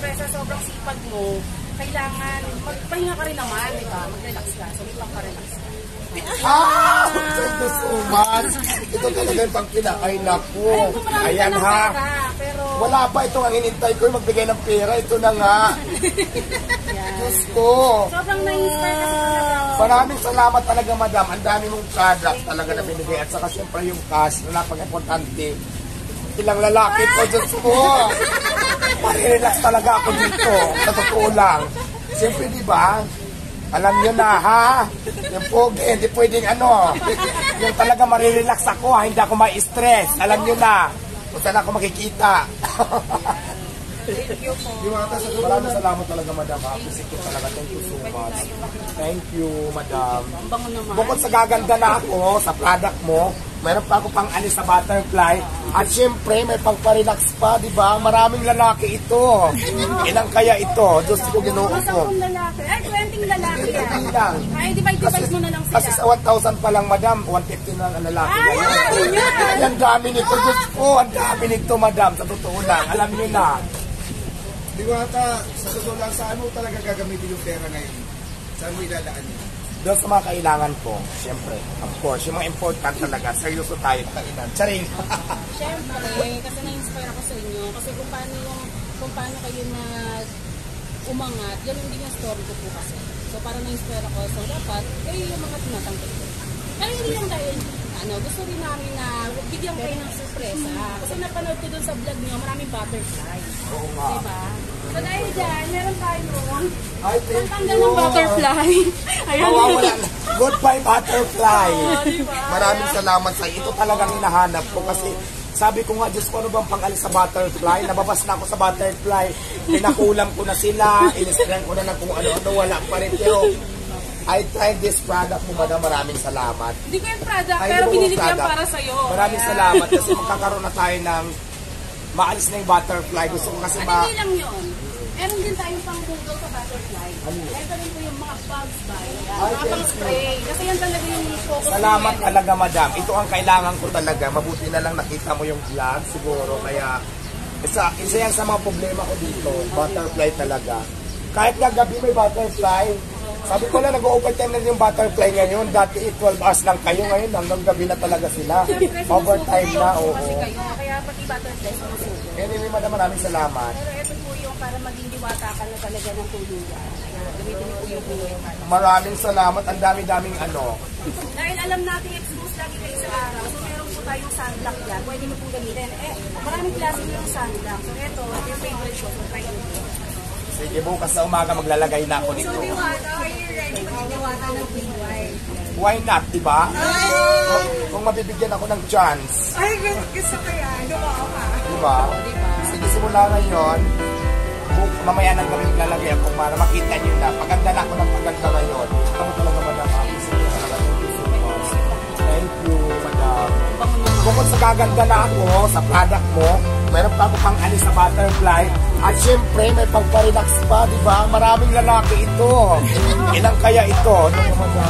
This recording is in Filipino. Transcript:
syempre sa sobrang sipag mo, kailangan magpahinga ka rin naman, di ba? Mag-relax ka. So, may pang-relax ka. Thank you so much. Ito talaga yung pang-pina. Ay, naku. Ayan ha. Pero... wala pa ito ang hinintay ko yung magbigay ng pera. Ito na nga. Diyos ko. Sobrang na-inspire kasi talaga. Maraming salamat talaga, madam. Ang dami mong product talaga na binigay. At saka siyempre yung cash na napag-importante. Ilang lalaki ko, Diyos ko. Marirelax talaga ako dito. Sa totoo lang. Siyempre, di ba? Alam nyo na, ha? Yung pogi, hindi pwedeng ano. Yung talaga marirelax ako, ha? Hindi ako ma-stress. Alam nyo na. Kung saan ako makikita. Thank you po. Maraming salamat talaga, madam. Appreciate ko talaga. Thank you so much. Thank you, madam. Ang bango naman. Bukod sa gaganda na ako sa product mo, meron pa ako pang alis sa butterfly. At syempre, may pang-relax pa, di ba? Maraming lalaki ito. Ilang kaya ito? Diyos ko, ginoo ko. 10 lalaki. Ay, 20 lalaki yan. Hindi lang. Ay, divide mo na lang sila. Kasi sa 1,000 pa lang, madam, 150 na ang lalaki. Ay, ang dami nito. Diyos ko, ang dami nito, madam. Sa totoo lang. Alam niyo na. Di ba ata, sa totoo lang, saan mo talaga gagamitin yung pera ngayon? Saan mo ilalaan yun? Doon sa mga kailangan ko, siyempre, of course, yung mga important talaga, seryoso tayo, kainan. Charing! Siyempre, kasi na-inspire ako sa inyo. Kasi kung paano kayo umangat, ganun din yung story ko po kasi. So, para na-inspire ako, so dapat, kayo yung mga tinatangkot ko. Pero hindi lang dahil, gusto rin namin na bigyan kayo ng sorpresa. Kasi napanood ko dun sa vlog nyo, maraming butterfly. Oo nga. Diba? So dahil dyan, meron tayo nun. Ay, thank you. Tanggal ng butterfly. Ayan. Goodbye, butterfly. Diba? Maraming salamat sa iyo. Ito talagang hinahanap ko kasi sabi ko nga, Diyos ko, ano bang pang-alis sa butterfly? Nababas na ako sa butterfly. Pinakulam ko na sila. Inistrang ko na lang kung ano-ano. Wala pa rin. Pero I tried this product mo, madam. Maraming salamat. Hindi ko yung product, pero pinili ko yan para sa'yo. Maraming salamat kasi magkakaroon na tayo ng maalis na yung butterfly. Gusto ko kasi hindi lang yun. Meron din tayong pang-google sa butterfly. Ito rin po yung mga bugs by. Mga pang-spray. Kasi yan talaga yung focus. Salamat talaga, madam. Ito ang kailangan ko talaga. Mabuti na lang nakita mo yung vlog siguro. Kaya isa yan sa mga problema ko dito. Butterfly talaga. Kahit nga gabi may butterfly. Sabi ko lang, nag-overtime na yung butterfly ngayon. Dati 12 hours lang kayo. Ngayon hanggang gabi na talaga sila. Overtime na, oo. Kaya pati butterfly sumusubok. Anyway, madam, maraming salamat. Pero ito po yung para maging diwata ka na talaga ng tuluyan. Gamitin mo po yung buhay. Maraming salamat. Ang dami-daming ano. Dahil alam natin expose lagi kayo sa araw. So meron po tayong sunblock yan. Pwede mo po gamitin. Maraming klase yung sunblock. So ito yung favorite ko. So try nyo. Sige, bukas sa umaga maglalagay na ako nito. So diwata, are you ready mag-diwata ng PY? Why not, diba? Kung mabibigyan ako ng chance. Ay, gusto ko yan. Gumawa ka. Diba? Sige, simula ngayon. Mamaya nang gabi maglalagay ako para makita nyo na. Paganda na ako ng paganda ngayon. Ako talaga, madam. Thank you, madam. Bukod sa gaganda na ako sa product mo, meron pa ako pang alis sa butterfly. At syempre, may pang-relax pa, di ba? Maraming lalaki ito. Ilang kaya ito? Ano naman na?